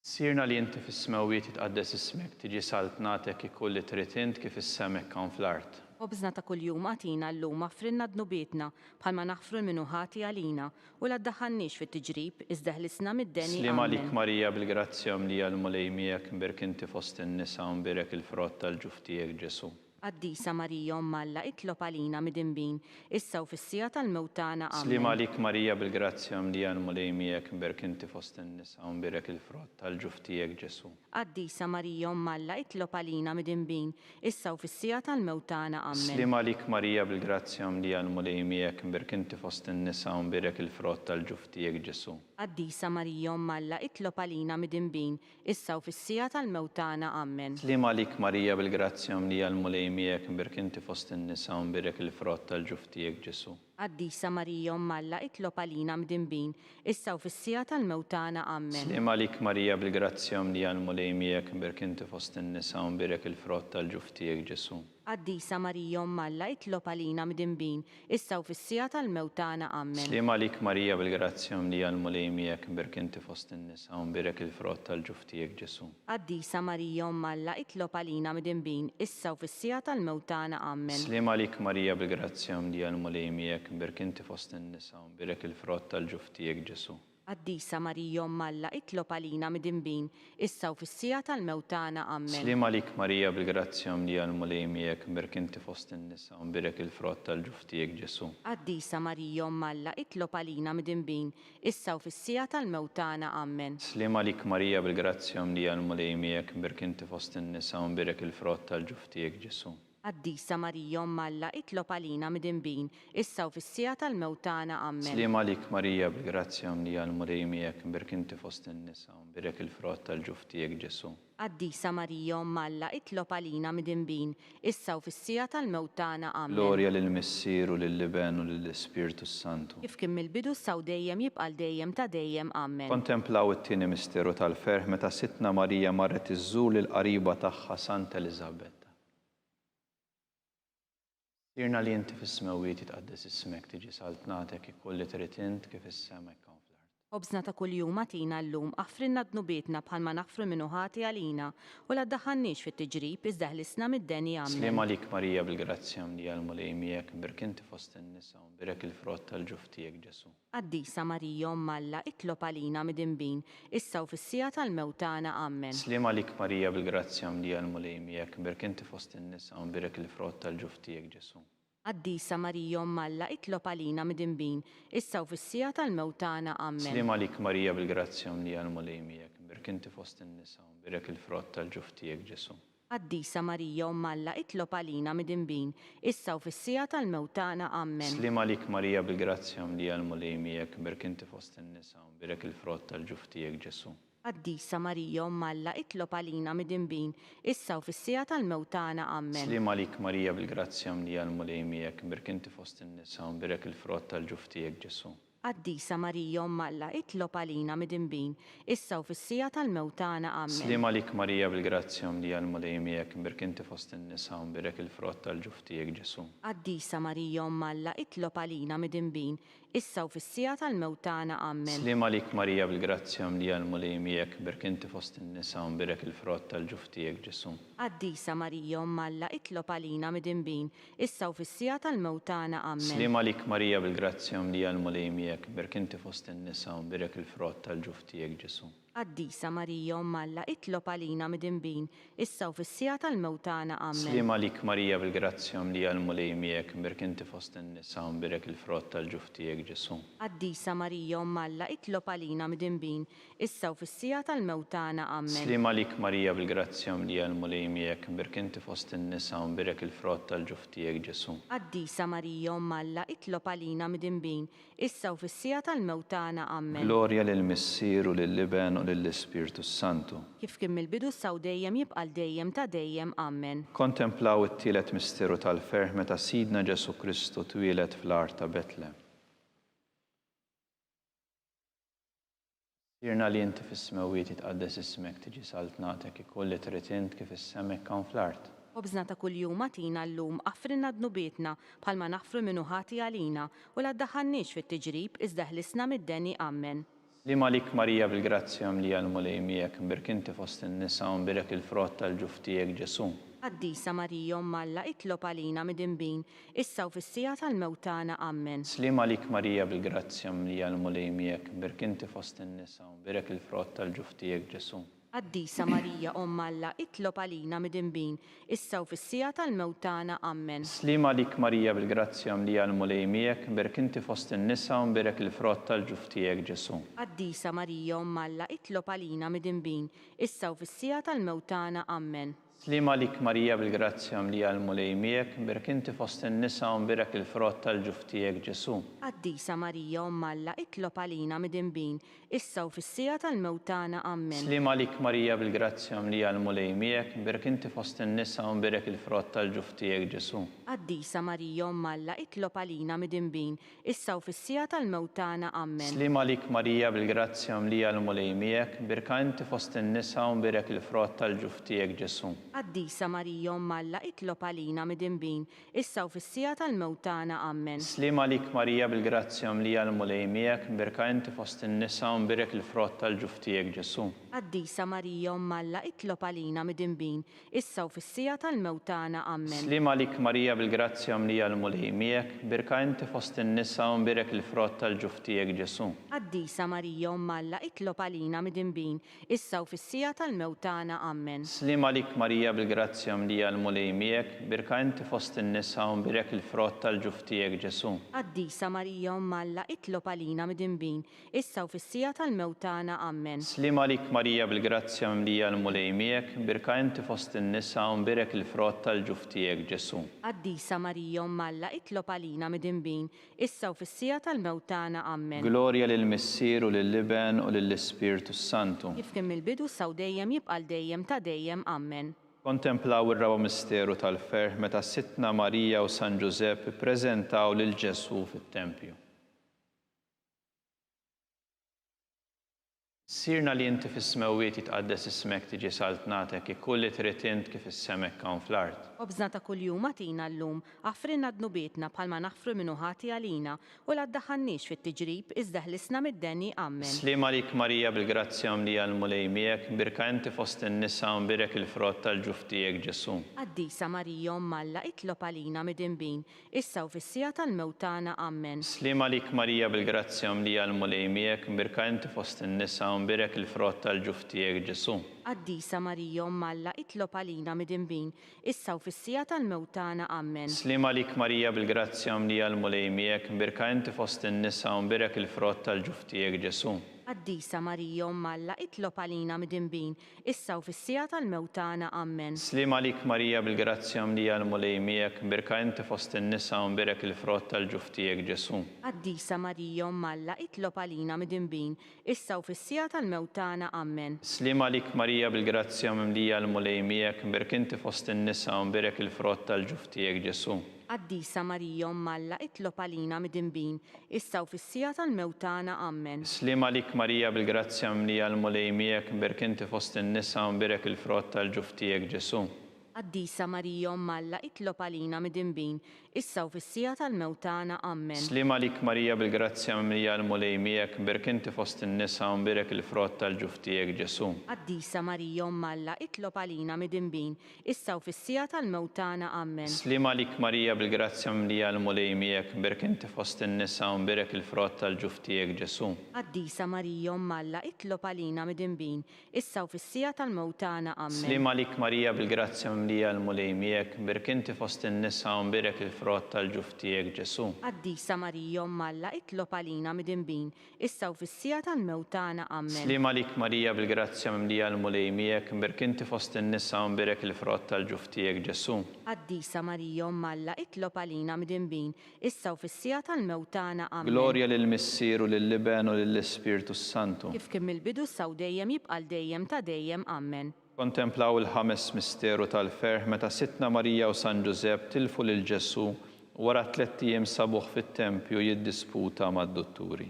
Sirna li inti fis-smawiet titqaddes ismek tiġi saltnatek ikun li trid int kif is-semek kan fl-art. Obżna ta' kuljum għatina llum frinna dnubietna bħalma naħfru l-minuħati għalina u la ddaħħalniex fit-tiġrib iżda ħlisna mid-deni. Slim għalik Marija bil-grazzja mlija l-mulej miegħek mberk inti fost in-nisa u mberek il-frott tal-ġuf tiegħek Ġesu. Qaddisa Marija Alla itlob għalina midinbin issa u fis-sija tal-mewtana. Amen. Slim għalik Marija bil-grazzja mlija l-mulej miegħek mberk inti fost in-nisa u mberek il-frott tal-ġuf tiegħek Ġesu. Qaddisa Marija Alla itlob għalina midinbin issa u fis-sija tal-mewtana. Amen. Slim għalik Marija bil-grazzja mlija l-mulej miegħek mberk inti fost in-nisa u mberek il-frott tal-ġuf tiegħek Ġesu. Qaddisa Marija Alla itlob għalina midinbin issa u fis-sija tal-mewtana. Amen. Slim għalik Marija bil-grazzja mlija l-mulej miegħek mberk inti fost in-nisa u mberek il-frott tal-ġuf tiegħek Ġesu. Qaddisa Marija Alla itlob għalina midinbin issa u fis-sija tal-mewtana. Amen. Slim għalik Marija bil-grazzja mlija l-mulej miegħek mberk inti fost in-nisa u mberek il-frott tal-ġuf tiegħek Ġesu. Qaddisa Marija Alla itlob għalina midinbin issa u fis-sija tal-mewtana. Amen. Slim għalik Marija bil-grazzja mlija l-mulej miegħek mberk inti fost in-nisa u mberek il-frott tal-ġuf tiegħek Ġesu. Qaddisa Marija Alla itlob għalina midinbin issa u fis-sija tal-mewtana. Amen. Slim għalik Marija bil-grazzja mlija l-mulej miegħek mberk inti fost in-nisa u mberek il-frott tal-ġuf tiegħek Ġesu. Qaddisa Marija Alla itlob għalina midinbin issa u fis-sija tal-mewtana. Amen. Slim għalik Marija bil-grazzja mlija l-mulej miegħek mberk inti fost in-nisa u mberek il-frott tal-ġuf tiegħek Ġesu. Qaddisa Marija Alla itlob għalina midinbin issa u fis-sija tal-mewtana. Amen. Slim għalik Marija bil-grazzja mlija l-mulej miegħek mberk inti fost in-nisa u mberek il-frott tal-ġuf tiegħek Ġesu. Qaddisa Marija Alla itlob għalina midinbin issa u fis-sija tal-mewtana. Amen. Slim għalik Marija bil-grazzja mlija l-mulej miegħek mberk inti fost in-nisa u mberek il-frott tal-ġuf tiegħek Ġesu. Qaddisa Marija Alla itlob għalina midinbin issa u fis-sija tal-mewtana. Amen. Glorja lill-Missieru lill-Iben u lill-Ispirtu Santu. Kif kien mill-bidu saw dejjem jibqal dejjem ta' dejjem. Amen. Kontemplaw it-tieni misteru tal-ferħ meta Sittna Marija marret iżżur lill-qariba tagħha Santa Eliżabetta. Sirna li inti fis-smawiet titqaddes ismek tiġi saltnatek ikun li trid int kif is-semek kan fl-art. Obżna ta' kuljum għatina llum affrinna dnubietna bħalma naffru minnu ħati għalina u la ddaħħalniex fit-tiġrib iżda ħlisna mid-deni Slim Amen. għalik Marija bil-grazzja mlija l-mulej miegħek imbirk inti fost in-nisa u imbirek il-frott tal-ġuf tiegħek Ġesu. Qaddisa Marija Omm Alla itlob għalina mid-inbin issa u fis-sija tal-mewtana Amen. Slim għalik Marija bil-grazzja mlija l-mulej miegħek imbirk inti fost in-nisa u imbirek il-frott tal-ġuf tiegħek Ġesu. Qaddisa Marija Omm Alla itlob għalina mid-inbin issa u fis-sija tal-mewtana Amen. Slim għalik Marija bil-grazzja mlija l-mulej miegħek imbirk inti fost in-nisa u imbirek il-frott tal-ġuf tiegħek Ġesu. Qaddisa Marija Omm Alla itlob għalina mid-inbin issa u fis-sija tal-mewtana Amen. Slim għalik Marija bil-grazzja mlija l-mulej miegħek imbirk inti fost in-nisa u imbirek il-frott tal-ġuf tiegħek Ġesu. Qaddisa Marija Omm Alla itlob għalina mid-inbin issa u fis-sija tal-mewtana Amen. Slim għalik Marija bil-grazzja mlija l-mulej miegħek imbirk inti fost in-nisa u imbirek il-frott tal-ġuf tiegħek Ġesu. Qaddisa Marija Omm Alla itlob għalina mid-inbin issa u fis-sija tal-mewtana Amen. Slim għalik Marija bil-grazzja mlija l-mulej miegħek imbirk inti fost in-nisa u imbirek il-frott tal-ġuf tiegħek Ġesu. Qaddisa Marija Omm Alla itlob għalina mid-inbin issa u fis-sija tal-mewtana Amen. Slim għalik Marija bil-grazzja mlija l-mulej miegħek imbirk inti fost in-nisa u imbirek il-frott tal-ġuf tiegħek Ġesu. Qaddisa Marija Omm Alla itlob għalina mid-inbin issa u fis-sija tal-mewtana Amen. Slim għalik Marija bil-grazzja mlija l-mulej miegħek imbirk inti fost in-nisa u imbirek il-frott tal-ġuf tiegħek Ġesu. Qaddisa Marija Omm Alla itlob għalina mid-inbin issa u fis-sija tal-mewtana Amen. Slim għalik Marija bil-grazzja mlija l-mulej miegħek imbirk inti fost in-nisa u imbirek il-frott tal-ġuf tiegħek Ġesu. Qaddisa Marija Omm Alla itlob għalina mid-inbin issa u fis-sija tal-mewtana Amen. Slim għalik Marija bil-grazzja mlija l-mulej miegħek imbirk inti fost in-nisa u imbirek il-frott tal-ġuf tiegħek Ġesu. Qaddisa Marija Omm Alla itlob għalina mid-inbin issa u fis-sija tal-mewtana Amen. Glorja lill-Missier u lill-Iben u lill-Ispirtu Santu. Kif kien mill-bidu saw dejjem jibqa' dejjem ta' dejjem Amen. Kontemplaw it-tielet misteru tal-ferħ meta Sidna Ġesu Kristu twieled fl-art ta' Betlem. Sirna li inti fis-smawiet jitqaddes ismek tiġi saltnatek ikolli trid int kif is-semek kan fl-art. Obżna ta' kuljum għatina llum affrinna dnubietna bħalma naħfru minnu ħati għalina u la ddaħħalniex fit-tiġrib iżda ħlisna mid-deni Amen. Slim għalik Marija bil-grazzja mlija l-mulej miegħek imbirk inti fost in-nisa u imbirek il-frott tal-ġuf tiegħek Ġesu. Qaddisa Marija Omm Alla itlob għalina mid-inbin issa u fis-sija tal-mewtana Amen. Slim għalik Marija bil-grazzja mlija l-mulej miegħek imbirk inti fost in-nisa u imbirek il-frott tal-ġuf tiegħek Ġesu. Qaddisa Marija Omm Alla itlob għalina mid-inbin issa u fis-sija tal-mewtana Amen. Slim għalik Marija bil-grazzja mlija l-mulej miegħek imbirk inti fost in-nisa u imbirek il-frott tal-ġuf tiegħek Ġesu. Qaddisa Marija Omm Alla itlob għalina mid-inbin issa u fis-sija tal-mewtana Amen. Slim għalik Marija bil-grazzja mlija l-mulej miegħek imbirk inti fost in-nisa u imbirek il-frott tal-ġuf tiegħek Ġesu. Qaddisa Marija Omm Alla itlob għalina mid-inbin issa u fis-sija tal-mewtana Amen. Slim għalik Marija bil-grazzja mlija l-mulej miegħek imbirk inti fost in-nisa u imbirek il-frott tal-ġuf tiegħek Ġesu. Qaddisa Marija Omm Alla itlob għalina mid-inbin issa u fis-sija tal-mewtana Amen. Slim għalik Marija bil-grazzja mlija l-mulej miegħek imbirk inti fost in-nisa u imbirek il-frott tal-ġuf tiegħek Ġesu. Qaddisa Marija Omm Alla itlob għalina mid-inbin issa u fis-sija tal-mewtana Amen. Slim għalik Marija bil-grazzja mlija l-mulej miegħek imbirk inti fost in-nisa u imbirek il-frott tal-ġuf tiegħek Ġesu. Qaddisa Marija Omm Alla itlob għalina mid-inbin issa u fis-sija tal-mewtana Amen. Slim għalik Marija bil-grazzja mlija l-mulej miegħek imbirk inti fost in-nisa u imbirek il-frott tal-ġuf tiegħek Ġesu. Qaddisa Marija Omm Alla itlob għalina mid-inbin issa u fis-sija tal-mewtana Amen. Slim għalik Marija bil-grazzja mlija l-mulej miegħek imbirk inti fost in-nisa u imbirek il-frott tal-ġuf tiegħek Ġesu. Qaddisa Marija Omm Alla itlob għalina mid-inbin issa u fis-sija tal-mewtana Amen. Slim għalik Marija bil-grazzja mlija l-mulej miegħek imbirk inti fost in-nisa u imbirek il-frott tal-ġuf tiegħek Ġesu. Qaddisa Marija Omm Alla itlob għalina mid-inbin issa u fis-sija tal-mewtana Amen. Glorja lill-Missier u lill-Iben u lill-Ispirtu Santu. Kif kien mill-bidu saw dejjem jibqa' dejjem ta' dejjem Amen. Kontemplaw ir-raba misteru tal-ferħ meta Sittna Marija u San Ġusepp ippreżentaw lil Ġesu fit-Tempju. Sirna li inti fis-smewiet jitqaddes ismek tiġi saltnatek ikulli trid int kif is-semek hawn fl-art. Obżna ta' kuljum għatina llum, għafrinna dnubietna bħalma naħfru minnu ħati għalina u l-addaħannix fit-tiġrib iżda ħlisna mid-denni ammen. Slima lik Marija bil-grazzja mlija l-mulejmiek, birka inti fost in-nisa mbirek il-frott tal-ġuftijek Ġesu. Qaddisa Marija Malla itlob għalina mid-inbin, issa u fissija tal-mewtana ammen. Slima lik Marija bil-grazzja mlija l-mulejmiek, birka inti fost in-nisa mbirek il-frott tal-ġuftijek Ġesu. Qaddisa Marija Malla itlob għalina mid-inbin, issa u fissija tal-mewtana ammen. Slima lik Marija bil-grazzja mlija l-mulejmiek, birka inti fost in-nisa mbirek il-frott tal-ġuftijek Ġesu. Qaddisa Marija Malla itlob għalina mid-inbin, issa u fissija tal-mewtana ammen. Slima lik Marija bil-grazzja mlija l-mulejmiek, birka inti fost in-nisa mbirek il-frott tal-ġuftijek Ġesu. Qaddisa Marija Malla itlob għalina mid-inbin, issa u fissija tal-mewtana ammen. Slima lik Marija bil-grazzja mlija l-mulejmiek, birka inti fost in-nisa mbirek il-frott tal-ġuftijek Ġesu. Qaddisa Marija Malla itlob għalina mid-inbin, issa u fissija tal-mewtana ammen. Slima lik Marija bil-grazzja mlija l-mulejmiek, birka inti fost in-nisa mbirek il-frott tal-ġuftijek Ġesu. Qaddisa Marija Malla itlob għalina mid-inbin, issa u fissija tal-mewtana ammen. Slima lik Marija bil-grazzja mlija l-mulejmiek, birka inti fost in-nisa mbirek il-frott tal-ġuftijek Ġesu. Qaddisa Marija Malla itlob għalina mid-inbin, issa u fissija tal-mewtana ammen. Slima lik Marija bil-grazzja mlija l-mulejmiek, birka inti fost in-nisa mbirek il-frott tal-ġuftijek Ġesu. Qaddisa Marija Malla itlob għalina mid-inbin, issa u fissija tal-mewtana ammen. Slima lik Marija bil-grazzja mlija l-mulejmiek, birka inti fost in-nisa mbirek il-frott tal-ġuftijek Ġesu. Qaddisa Marija Malla itlob għalina mid-inbin, issa u fissija tal-mewtana ammen. Slima lik Marija bil-grazzja mlija l-mulejmiek, birka inti fost in-nisa mbirek il-frott tal-ġuftijek Ġesu. Qaddisa Marija Malla itlob għalina mid-inbin, issa u fissija tal-mewtana ammen. Glorja lill-Missieru, lill-Liben u lill-Ispiritu Santu. Kif kim il-bidu saw dejjem jibqal dejjem ta' dejjem ammen. Kontemplaw il-ħames misteru tal-ferħ meta Sitna Marija u San Ġusepp tilfu lil Ġesu wara 3 ijiem sabuħ fit-tempju jiddisputa mad-dotturi.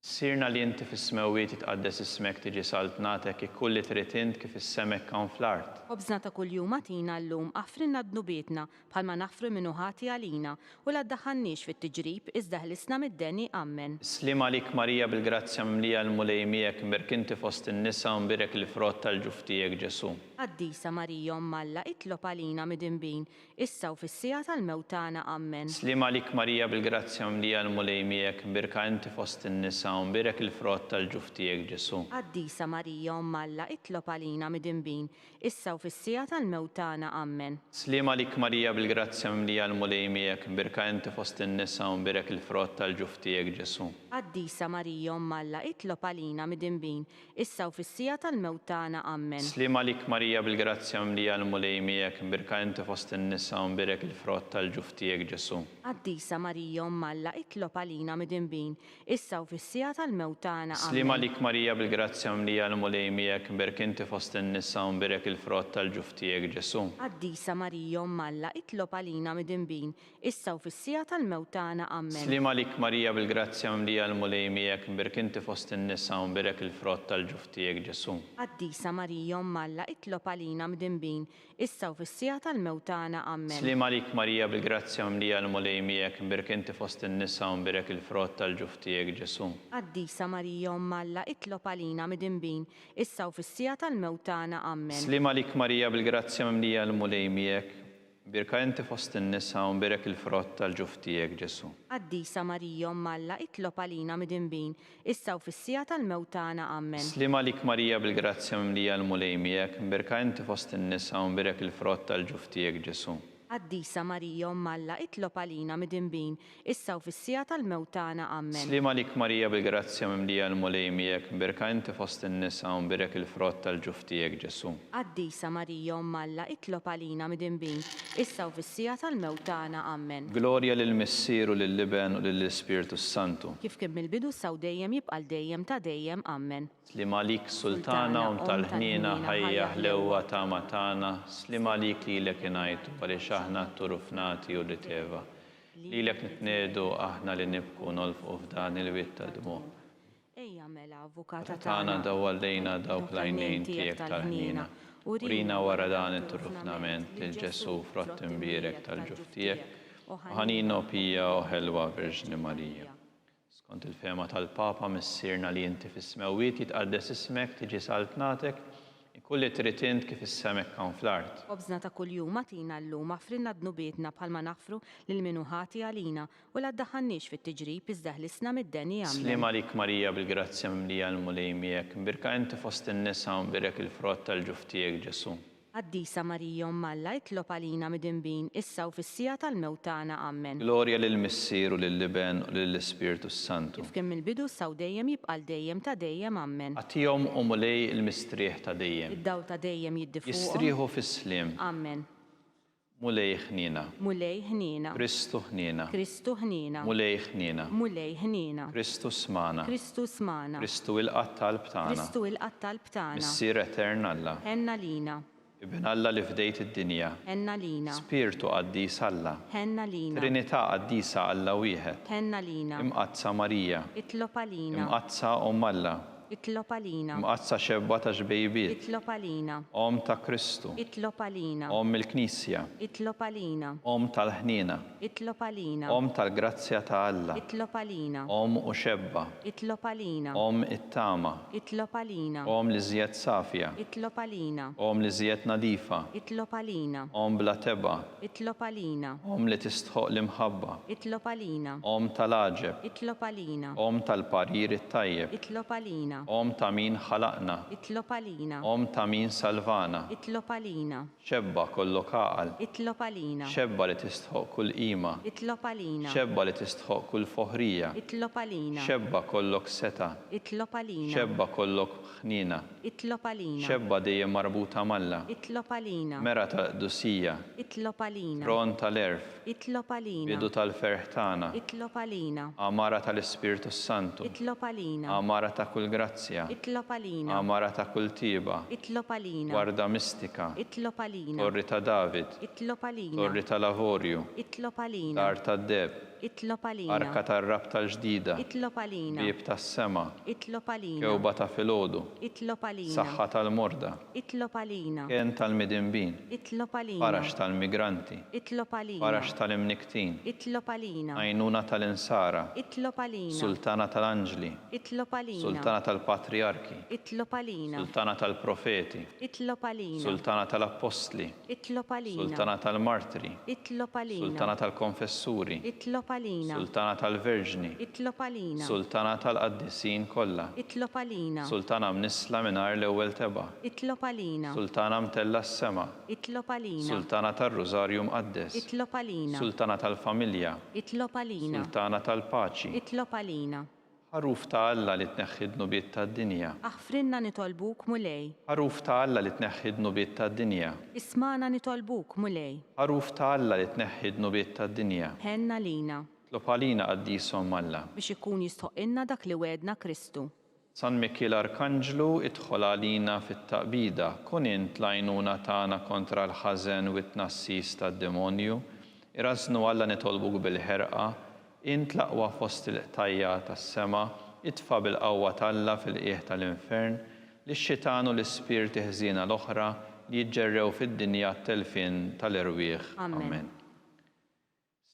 Sirna li inti fis-smewiet jitqaddes ismek tiġi saltnatek ikulli trid int kif is-semek hawn fl-art. Obżna ta' kuljum għatina llum għafrinna dnubietna bħalma naħfru minnu ħati għalina u l-addaħannix fit-tiġrib iżda ħlisna mid-denni ammen. Slima lik Marija bil-grazzja mlija l-mulejmiek, birka inti fost in-nisa mbirek il-frott tal-ġuftijek Ġesu. Qaddisa Marija Malla itlob għalina mid-inbin, issa u fissija tal-mewtana ammen. Slima lik Marija bil-grazzja mlija l-mulejmiek, birka inti fost in-nisa mbirek il-frott tal-ġuftijek Ġesu. Qaddisa Marija Malla itlob għalina mid-inbin, issa u fissija tal-mewtana ammen. Slima lik Marija bil-grazzja mlija l-mulejmiek, birka inti fost in-nisa mbirek il-frott tal-ġuftijek Ġesu. Qaddisa Marija Malla itlob għalina mid-inbin, issa u fissija tal-mewtana ammen. Slima lik Marija bil-grazzja mlija l-mulejmiek, birka inti fost in-nisa mbirek il-frott tal-ġuftijek Ġesu. Qaddisa Marija Malla itlob għalina mid-inbin, issa u fissija tal-mewtana ammen. Slima lik Marija bil-grazzja mlija l-mulejmiek, birka inti fost in-nisa mbirek il-frott tal-ġuftijek Ġesu. Qaddisa Marija Malla itlob għalina mid-inbin, issa u fissija tal-mewtana ammen. Slima lik Marija bil-grazzja mlija l-mulejmiek, birka inti fost in-nisa mbirek il-frott tal-ġuftijek Ġesu. Qaddisa Marija Malla itlob għalina mid-inbin, issa u fissija tal-mewtana ammen. Slima lik Marija bil-grazzja mlija l-mulejmiek, birka inti fost in-nisa mbirek il-frott tal-ġuftijek Ġesu. Qaddisa Marija Malla itlob għalina mid-inbin, issa u fissija tal-mewtana ammen. Slima lik Marija bil-grazzja mlija l-mulejmiek, birka inti fost in-nisa mbirek il-frott tal-ġuftijek Ġesu. Qaddisa Marija Malla itlob għalina mid-inbin, issa u fissija tal-mewtana ammen. Slima lik Marija bil-grazzja mlija l-mulejmiek, birka inti fost in-nisa mbirek il-frott tal-ġuftijek Ġesu. Qaddisa Marija Malla itlob għalina mid-inbin, issa u fissija tal-mewtana ammen. Slima lik Marija bil-grazzja mlija l-mulejmiek, birka inti fost in-nisa mbirek il-frott tal-ġuftijek Ġesu. Qaddisa Marija Malla itlob għalina mid-inbin, issa u fissija tal-mewtana ammen. Glorja lill-Missieru, lill-Liben u lill-Ispiritu Santu. Kif kien mill-bidu saw dejjem jibqal dejjem ta' dejjem ammen. Slima lik Sultana tal-ħnina ħajja ħlewwa ta' matana, slima lik lilek ingħajtu għaliex aħna turufnati u riteva. Lilek nitniedu aħna li nibku nolfqu f'dan il-witt ta' dmu. Ejja mela avukata Tana dawwallejna dawk l-għajnejn tiegħek tal-ħnina. Urina wara dan it-trufnament lil Ġesu frott imbierek tal-ġuf tiegħek, u ħanino pija u ħelwa Verġni Marija. Skont il-fema tal-Papa missirna li inti fis-smewwiet jitqaddes ismek tiġi saltnatek, kulli tritint kif is-semek kan fl-art. Obżna ta' kuljum atina llum aħfrinna dnubietna bħalma naħfru lil minu ħati għalina u la ddaħħalniex fit-tiġrib iżda ħlisna mid-deni għamna. Slim għalik Marija bil-grazzja mimlija l-mulej miegħek, mbirka inti fost in-nisa u mbirek il-frott tal-ġuf tiegħek Ġesu. Qaddisa Marija Malla jitlob għalina midinbin issa u fis-sija tal-mewtana ammen. Glorja lill-Missieru lill-Liben u lill-Ispirtu Santu. Kif kemm il-bidu saw dejjem jibqal dejjem ta' dejjem ammen. Għatihom u mulej il-mistrieħ ta' dejjem. Id-daw ta' dejjem jiddifuqhom. Jistrieħu fis-slim. Ammen. Mulej ħnina. Mulej ħnina. Kristu ħnina. Kristu ħnina. Mulej ħnina. Mulej ħnina. Kristu smana. Kristu smana. Kristu il-qattal btana. Kristu il-qattal btana. Missier etern Alla. Henna lina. Ibn Alla li fdejt id-dinja. Henna lina. Spiritu qaddis Alla. Henna lina. Trinità qaddisa Alla wieħed. Henna lina. Imqazza Marija. Itlob għalina. Imqazza Alla. Itlob għalina. Imqazza xebba ta' ġbejbiet. Itlob għalina. Om ta' Kristu. Itlob għalina. Om il-Knisja. Itlob għalina. Om tal-ħnina. Itlob għalina. Om tal-grazzja ta' Alla. Itlob għalina. Om u xebba. Itlob għalina. Om it-tama. Itlob għalina. Om li żjed safja. Itlob għalina. Om li żjed nadifa. Itlob għalina. Om bla teba. Itlob għalina. Om li tistħoq l-imħabba. Itlob għalina. Om tal-aġeb. Itlob għalina. Om tal-parir it-tajjeb. Itlob għalina. Om ta' min ħalaqna. Itlob għalina. Om ta' min salvana. Itlob għalina. Xebba kollok għaqal. Itlob għalina. Xebba li tistħoq kull qima. Itlob għalina. Xebba li tistħoq kull foħrija. Itlob għalina. Xebba kollok seta. Itlob għalina. Xebba kollok ħnina. Itlob għalina. Xebba dejjem marbuta malla. Itlob għalina. Mera ta' dusija. Itlob għalina. Tron tal-erf. Itlob għalina. Bidu tal-ferħ tagħna. Itlob għalina. Amara tal-Ispirtu Santu. Itlob għalina. Amara ta' kull grazzja. Itlob għalina. Amara ta' kull tiba. Itlob għalina. Warda mistika. Itlob għalina. Torri ta' David. Itlob għalina. Torri ta' Lavorju. Itlob għalina. Dar ta' Deb. Itlob għalina. Arka tar-rab tal-ġdida. Itlob għalina. Bib tas-sema. Itlob għalina. Kewba ta' filgħodu. Itlob għalina. Saħħa tal-morda. Itlob għalina. Kien tal-midinbin. Itlob għalina. Farax tal-migranti. Itlob għalina. Farax tal-imniktin. Itlob għalina. Għajnuna tal-insara. Itlob għalina. Sultana tal-anġli. Itlob għalina. Sultana tal-patriarki. Itlob għalina. Sultana tal-profeti. Itlob għalina. Sultana tal-apostli. Itlob għalina. Sultana tal-martri. Itlob għalina. Sultana tal-konfessuri. Itlob għalina. Sultana tal-verġni. Itlob għalina. Sultana tal-qaddisin kollha. Itlob għalina. Sultana mnisla mingħajr l-ewwel teba'. Itlob għalina. Sultana mtella s-sema. Itlob għalina. Sultana tar-Rużarju mqaddes. Itlob għalina. Sultana tal-familja. Itlob għalina. Sultana tal-paċi. Itlob għalina. Ħaruf ta' Alla li tneħħi d-nubiet tad-dinja. Aħfrinna nitolbuk mulej. Ħaruf ta' Alla li tneħħi d-nubiet tad-dinja. Ismana nitolbuk mulej. Ħaruf ta' Alla li tneħħi d-nubiet tad-dinja. Henna lina. Tlob għalina qaddisom Alla. Biex ikun jistħoqilna dak li wedna Kristu. San Mikil Arkanġlu idħol għalina fit-taqbida, kun int l-għajnuna tagħna kontra l-ħażen u t-tnassis tad-demonju, irasnu Alla nitolbuk bil-ħerqa, int l-aqwa fost il-qtajja tas-sema, itfa' bil-qawwa t'Alla fil-qiegħ tal-infern, li x-xitan u l-ispirti ħżiena l-oħra li jiġġerrew fid-dinja t-telfin tal-irwieħ. Amen.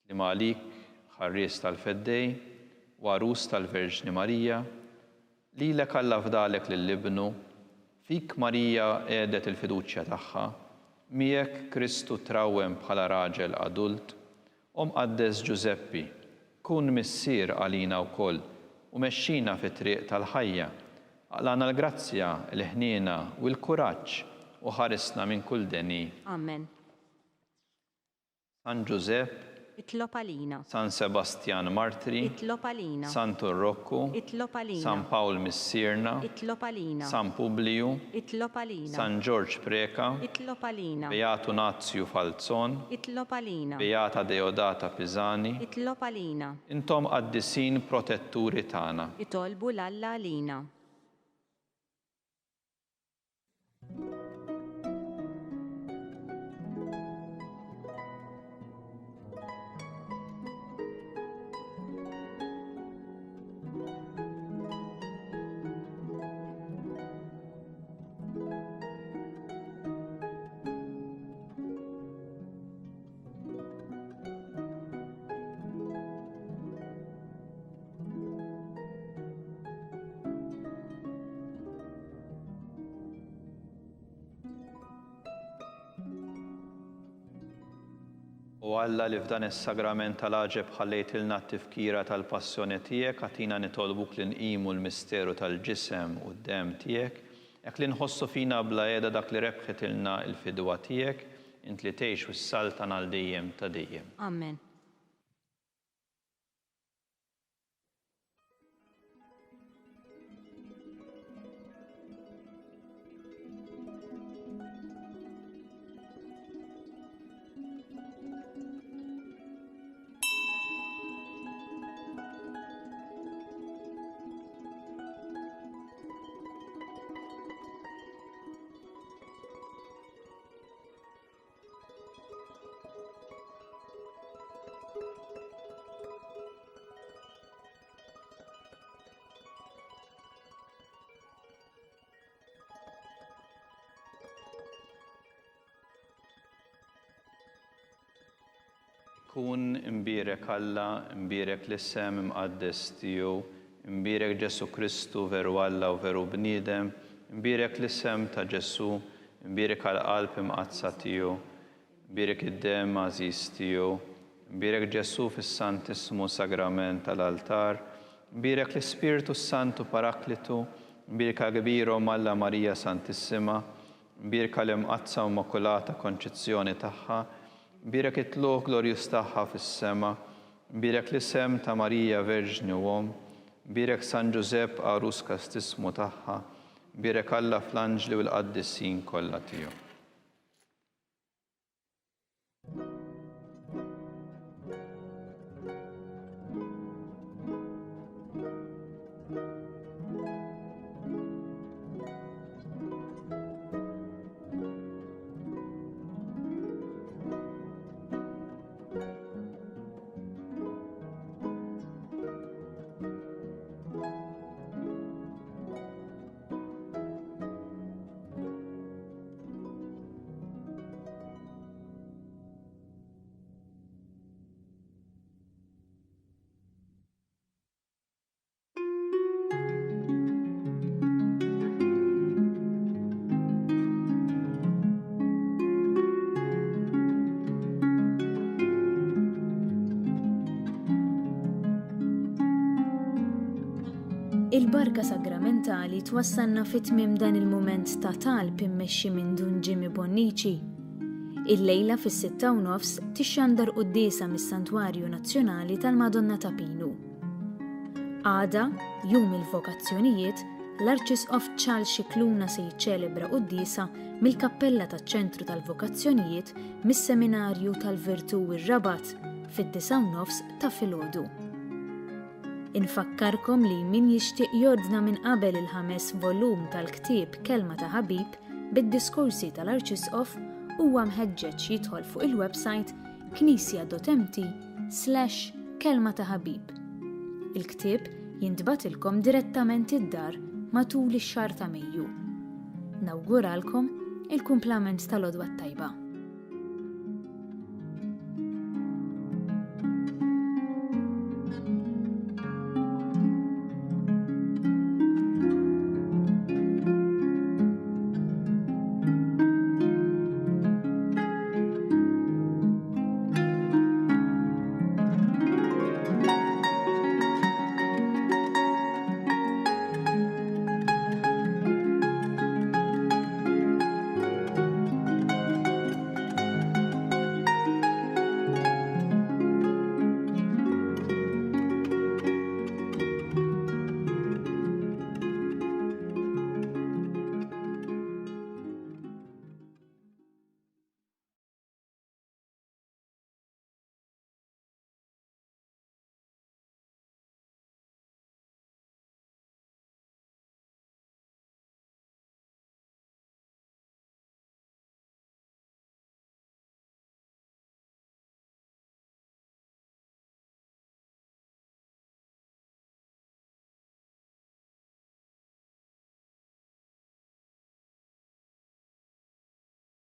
Slim għalik, ħarries tal-feddej, warus tal-Verġni Marija, lilek Alla fdalek lill-Ibnu, fik Marija qiegħdet il-fiduċja tagħha, miegħek Kristu trawwem bħala raġel adult, Qaddes Giuseppi, kun missier għalina wkoll u mexxina fit-triq tal-ħajja, għalana l-grazzja, l-ħniena u l-kuraġġ u ħarisna minn kull deni. Amen. San Giuseppe, Itlob għalina. San Sebastian Martri, Itlob għalina. San Turrokku, Itlob għalina. San Pawl Missierna, Itlob għalina. San Publiu, Itlob għalina. San George Preka, Itlob għalina. Beatu Nazju Falzon, Itlob għalina. Beata Deodata Pisani, Itlob għalina. intom qaddisin protetturi tagħna. Itolbu l-Alla għalina. U Alla li f'dan is-sagrament tal-aġeb ħallejtilna t-tifkira tal-passjoni tiegħek, għatina nitolbuk li nqimu l-misteru tal-ġisem u d-dem tiegħek, hekk li nħossu fina bla qiegħda dak li rebħitilna l-fidwa tiegħek, int li tgħix fis-saltan għal dejjem ta' dejjem. Amen. Kun imbierek Alla, imbierek l-isem imqaddes tiegħu, imbierek Ġesu Kristu veru Alla u veru bniedem, imbierek l-isem ta' Ġesu, imbierek għall-qalb imqazza tiegħu, imbierek id-dem għażiż tiegħu, imbierek Ġesu fis-Santissimu Sagrament tal-altar, imbierek l-Ispiritu Santu Paraklitu, imbierek kbirhom Alla Marija Santissima, imbierek l-imqazza u Immakulata Konċizzjoni tagħha, imbierek it-tluq glorjus tagħha fis-sema, imbierek l-isem ta' Marija Verġni u Om, imbierek San Ġusepp Arus Kastismu tagħha, imbierek Alla fl-anġli u l-qaddissin kollha tiegħu. Il-barka sagramentali twassalna fit-tmiem dan il-mument ta' talb immexxi minn Dun Jimmy Bonnici. Il-lejla fis-6:30 tixxandar qudiesa mis-Santwarju Nazzjonali tal-Madonna ta' Pinu. Għada, jum il-vokazzjonijiet, l-Arċisqof Charles Scicluna se jiċċelebra qudiesa mill-Kappella taċ-Ċentru tal-Vokazzjonijiet mis-Seminarju tal-Virtu ir-Rabat fid-9:30 ta' filgħodu. Infakkarkom li min jixtieq jordna minn qabel il-5 volum tal-ktieb Kelma ta' Ħabib bid-diskorsi tal-Arċisqof huwa mħeġġeġ jidħol fuq il-website knisja.mt/kelma ta' Ħabib. Il-ktieb jintbagħtilkom direttament id-dar matul ix-xahar ta' Mejju. Nawguralkom il-kumplament tal-għodwa tajba.